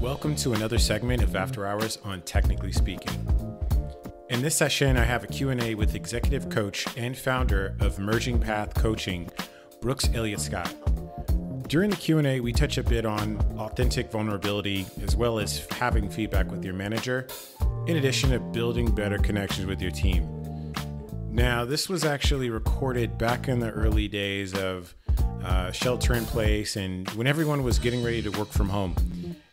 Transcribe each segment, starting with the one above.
Welcome to another segment of After Hours on Technically Speaking. In this session, I have a Q&A with executive coach and founder of Merging Path Coaching, Brooke's Elliot Scott. During the Q&A, we touch a bit on authentic vulnerability as well as having feedback with your manager, in addition to building better connections with your team. Now, this was actually recorded back in the early days of shelter in place and when everyone was getting ready to work from home.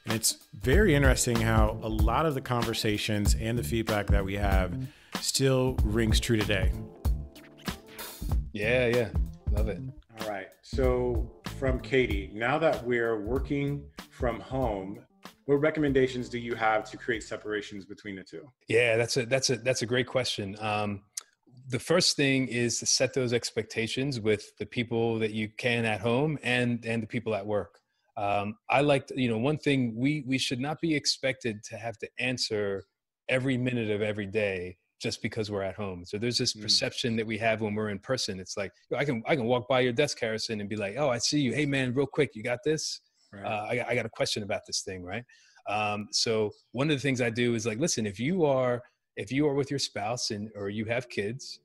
And it's very interesting how a lot of the conversations and the feedback that we have still rings true today. Yeah. Love it. All right. So from Katie, now that we're working from home, what recommendations do you have to create separations between the two? Yeah, that's a great question. The first thing is to set those expectations with the people that you can at home and the people at work. I like, one thing, we should not be expected to have to answer every minute of every day just because we're at home. So there's this perception that we have when we're in person. It's like, I can walk by your desk, Harrison, and be like, oh, I see you. Hey man, real quick, you got this? Right. I got a question about this thing, right? So one of the things I do is like, listen, if you are with your spouse or you have kids,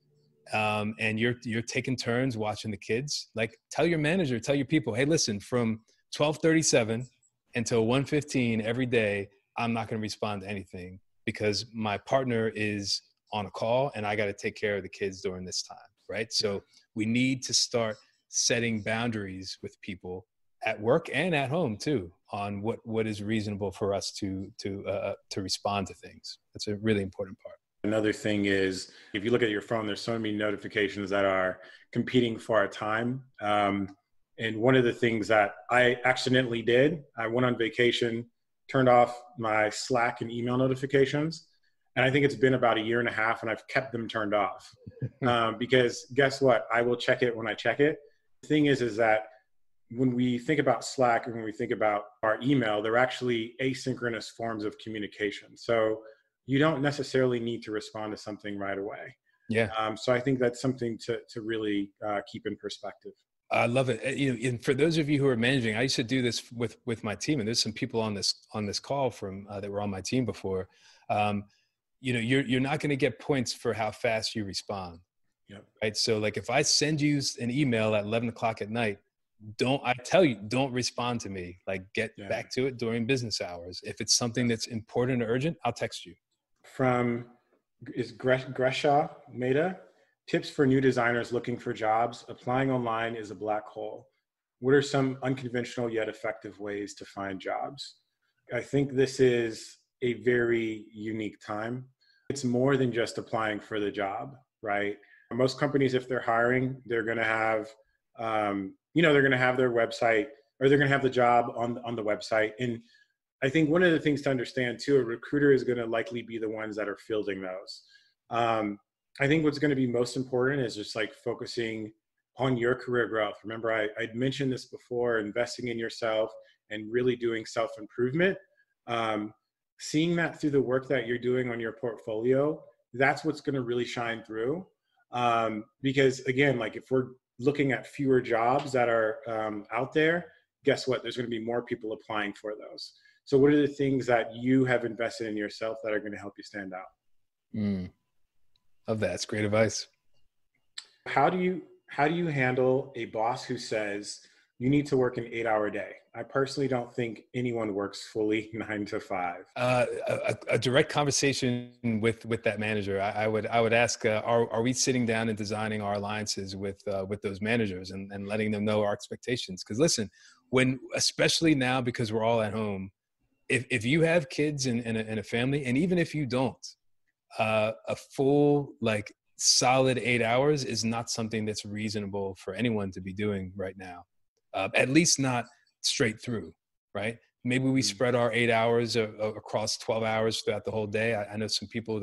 and you're taking turns watching the kids, like tell your manager, tell your people, hey, listen, from 12:37 until 1:15 every day, I'm not going to respond to anything because my partner is on a call and I got to take care of the kids during this time, right? So we need to start setting boundaries with people at work and at home too on what is reasonable for us to respond to things. That's a really important part. Another thing is, if you look at your phone, there's so many notifications that are competing for our time. And one of the things that I accidentally did, I went on vacation, turned off my Slack and email notifications. And I think it's been about a year and a half and I've kept them turned off. Because guess what? I will check it when I check it. The thing is that when we think about Slack and when we think about our email, they're actually asynchronous forms of communication. So you don't necessarily need to respond to something right away. Yeah. So I think that's something to really keep in perspective. I love it. And for those of you who are managing, I used to do this with my team, and there's some people on this call from that were on my team before. You're not going to get points for how fast you respond. Yep. Right. So like if I send you an email at 11 o'clock at night, don't respond to me. Like get back to it during business hours. If it's something that's important or urgent, I'll text you. Is Gresha Meda? Tips for new designers looking for jobs. Applying online is a black hole. What are some unconventional yet effective ways to find jobs? I think this is a very unique time. It's more than just applying for the job, right? Most companies, if they're hiring, they're going to have, they're going to have their website, or they're going to have the job on the website. And I think one of the things to understand too, a recruiter is going to likely be the ones that are fielding those. I think what's going to be most important is just like focusing on your career growth. Remember, I'd mentioned this before, investing in yourself and really doing self-improvement. Seeing that through the work that you're doing on your portfolio, that's what's going to really shine through. Because again, like if we're looking at fewer jobs that are out there, guess what? There's going to be more people applying for those. So what are the things that you have invested in yourself that are going to help you stand out? Love that. That's great advice. How do you handle a boss who says you need to work an 8-hour day? I personally don't think anyone works fully 9 to 5. A direct conversation with that manager. I would ask, are we sitting down and designing our alliances with those managers and letting them know our expectations? Because listen, especially now because we're all at home, if you have kids and a family, and even if you don't, a full solid 8 hours is not something that's reasonable for anyone to be doing right now. At least not straight through, right? Maybe we spread our 8 hours across 12 hours throughout the whole day. I know some people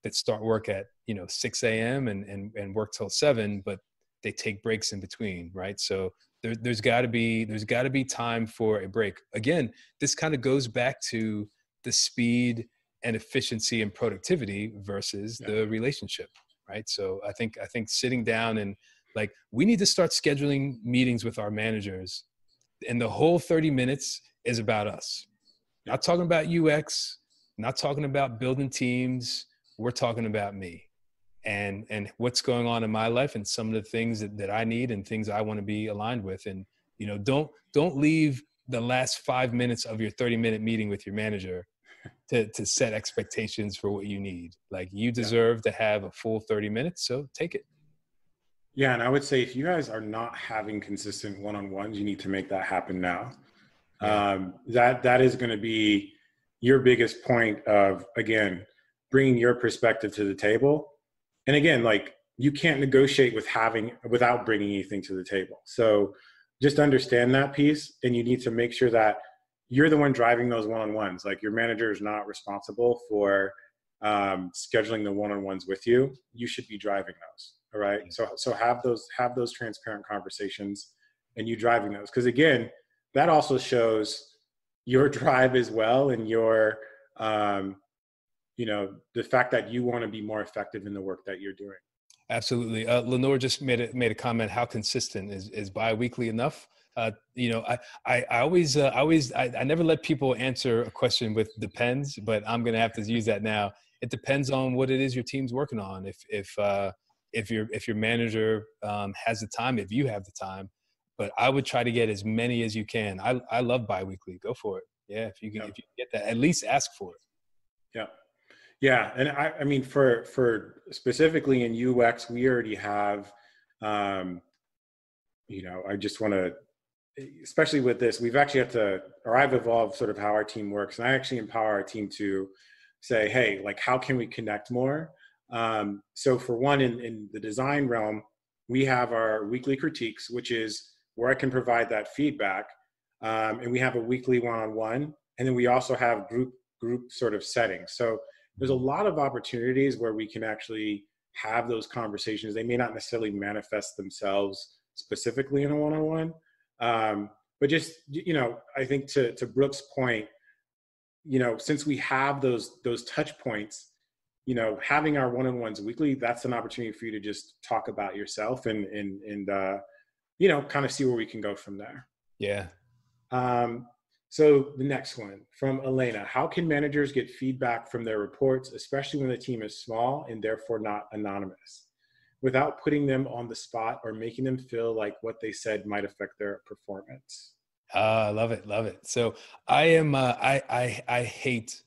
that start work at 6 a.m. and work till 7, but they take breaks in between, right? So there's got to be time for a break. Again, this kind of goes back to the speed and efficiency and productivity versus the relationship, right? So I think sitting down and we need to start scheduling meetings with our managers, and the whole 30 minutes is about us. Yeah. Not talking about UX, not talking about building teams. We're talking about me and what's going on in my life and some of the things that I need and things I want to be aligned with. And, you know, don't leave the last 5 minutes of your 30-minute meeting with your manager to set expectations for what you need. Like, you deserve to have a full 30 minutes. So take it. Yeah. And I would say if you guys are not having consistent one-on-ones, you need to make that happen now. Yeah. That is going to be your biggest point of, again, bringing your perspective to the table. And again, like, you can't negotiate without bringing anything to the table. So just understand that piece, and you need to make sure that you're the one driving those one-on-ones. Like, your manager is not responsible for scheduling the one-on-ones with you. You should be driving those. All right. So have those transparent conversations, and you driving those. Because again, that also shows your drive as well, and your, the fact that you want to be more effective in the work that you're doing. Absolutely. Lenore just made a comment. How consistent is biweekly enough? I never let people answer a question with depends, but I'm going to have to use that now. It depends on what it is your team's working on. If your manager has the time, if you have the time, but I would try to get as many as you can. I love biweekly. Go for it. Yeah. If you can get that, at least ask for it. Yeah. Yeah. And I mean, for specifically in UX, we already have, I just want to, especially with this, we've actually had to, or I've evolved sort of how our team works. And I actually empower our team to say, hey, like, how can we connect more? So for one, in the design realm, we have our weekly critiques, which is where I can provide that feedback. And we have a weekly one-on-one. And then we also have group sort of settings. So there's a lot of opportunities where we can actually have those conversations. They may not necessarily manifest themselves specifically in a one-on-one. But just, I think to Brooke's point, since we have those touch points, having our one-on-ones weekly, that's an opportunity for you to just talk about yourself and kind of see where we can go from there. Yeah. So the next one from Elena: how can managers get feedback from their reports, especially when the team is small and therefore not anonymous, without putting them on the spot or making them feel like what they said might affect their performance? Love it. Love it. So I am, I hate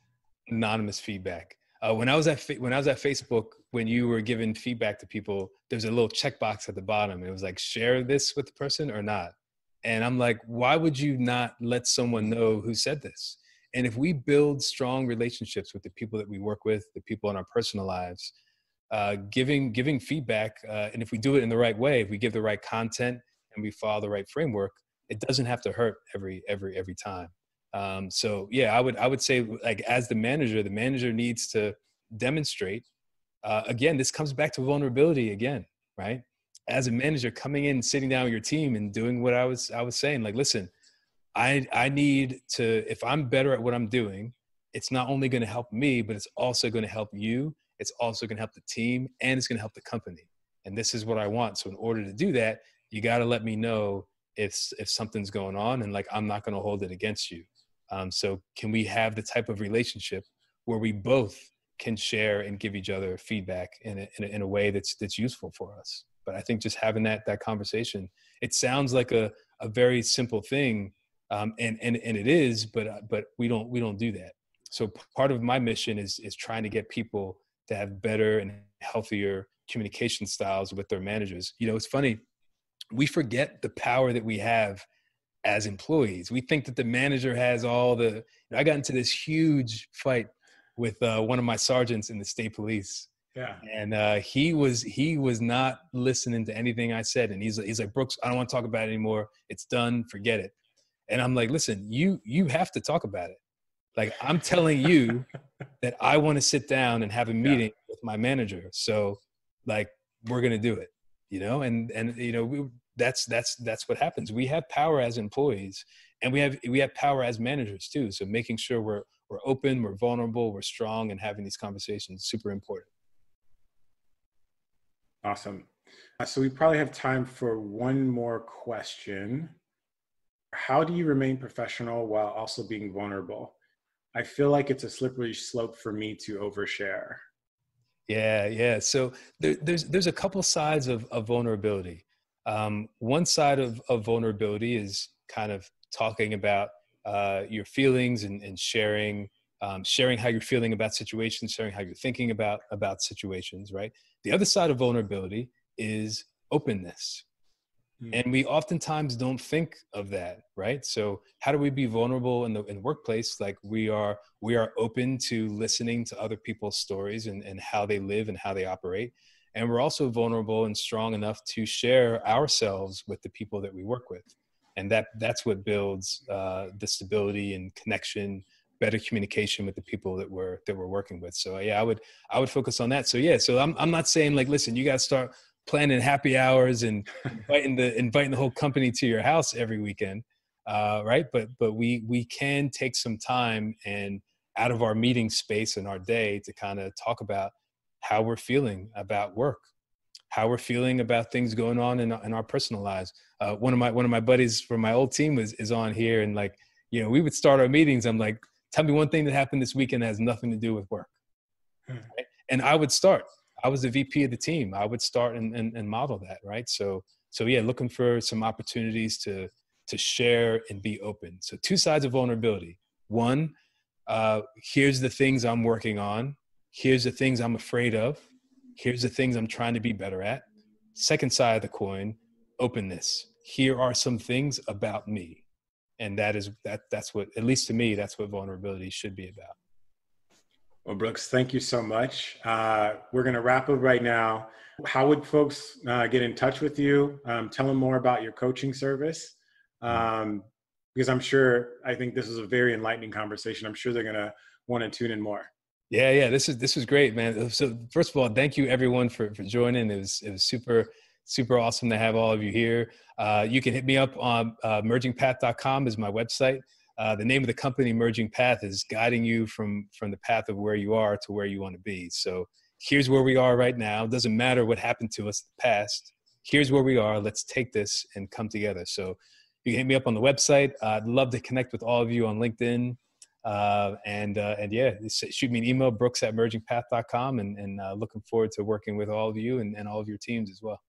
anonymous feedback. When I was at Facebook, when you were giving feedback to people, there's a little checkbox at the bottom. It was like, share this with the person or not. And I'm like, why would you not let someone know who said this? And if we build strong relationships with the people that we work with, the people in our personal lives, giving feedback, and if we do it in the right way, if we give the right content and we follow the right framework, it doesn't have to hurt every time. So yeah, I would say, like, as the manager needs to demonstrate. Again, this comes back to vulnerability again, right? As a manager, coming in, sitting down with your team and doing what I was saying, like, listen, I need to, if I'm better at what I'm doing, it's not only going to help me, but it's also going to help you. It's also going to help the team, and it's going to help the company. And this is what I want. So in order to do that, you got to let me know if something's going on, and, like, I'm not going to hold it against you. So can we have the type of relationship where we both can share and give each other feedback in a way that's useful for us? But I think just having that conversation, it sounds like a very simple thing, and it is, but we don't do that. So part of my mission is trying to get people to have better and healthier communication styles with their managers. It's funny, we forget the power that we have as employees. We think that the manager has all the. I got into this huge fight with one of my sergeants in the state police. Yeah. And he was not listening to anything I said. And he's like, Brooks, I don't want to talk about it anymore. It's done. Forget it. And I'm like, listen, you have to talk about it. Like, I'm telling you that I want to sit down and have a meeting with my manager. So, like, we're going to do it, and that's what happens. We have power as employees, and we have power as managers too. So making sure we're open, we're vulnerable, we're strong, and having these conversations is super important. Awesome. So we probably have time for one more question. How do you remain professional while also being vulnerable? I feel like it's a slippery slope for me to overshare. Yeah, yeah. So there's a couple sides of vulnerability. One side of vulnerability is kind of talking about your feelings and sharing sharing how you're feeling about situations, sharing how you're thinking about situations. Right. The other side of vulnerability is openness. Mm. And we oftentimes don't think of that, right? So how do we be vulnerable in the workplace? Like we are open to listening to other people's stories and how they live and how they operate. And we're also vulnerable and strong enough to share ourselves with the people that we work with. And that's what builds the stability and connection, better communication with the people that we're working with. So yeah, I would focus on that. So yeah, so I'm not saying like, listen, you got to start planning happy hours and inviting the whole company to your house every weekend, right? But we can take some time and out of our meeting space in our day to kind of talk about how we're feeling about work, how we're feeling about things going on in our personal lives. One of my buddies from my old team is on here, and like, you know, we would start our meetings. I'm like, tell me one thing that happened this weekend that has nothing to do with work. Right? And I would start. I was the VP of the team. I would start and model that, right? So yeah, looking for some opportunities to share and be open. So two sides of vulnerability. One, here's the things I'm working on. Here's the things I'm afraid of. Here's the things I'm trying to be better at. Second side of the coin, openness. Here are some things about me. And that's what, at least to me, that's what vulnerability should be about. Well, Brooks, thank you so much. We're going to wrap up right now. How would folks get in touch with you? Tell them more about your coaching service. Because I think this is a very enlightening conversation. I'm sure they're going to want to tune in more. Yeah. This is great, man. So first of all, thank you everyone for joining. It was super awesome to have all of you here. You can hit me up on mergingpath.com is my website. The name of the company, Merging Path, is guiding you from the path of where you are to where you want to be. So here's where we are right now. It doesn't matter what happened to us in the past. Here's where we are. Let's take this and come together. So you can hit me up on the website. I'd love to connect with all of you on LinkedIn. And yeah, shoot me an email, brooks@mergingpath.com, and looking forward to working with all of you and all of your teams as well.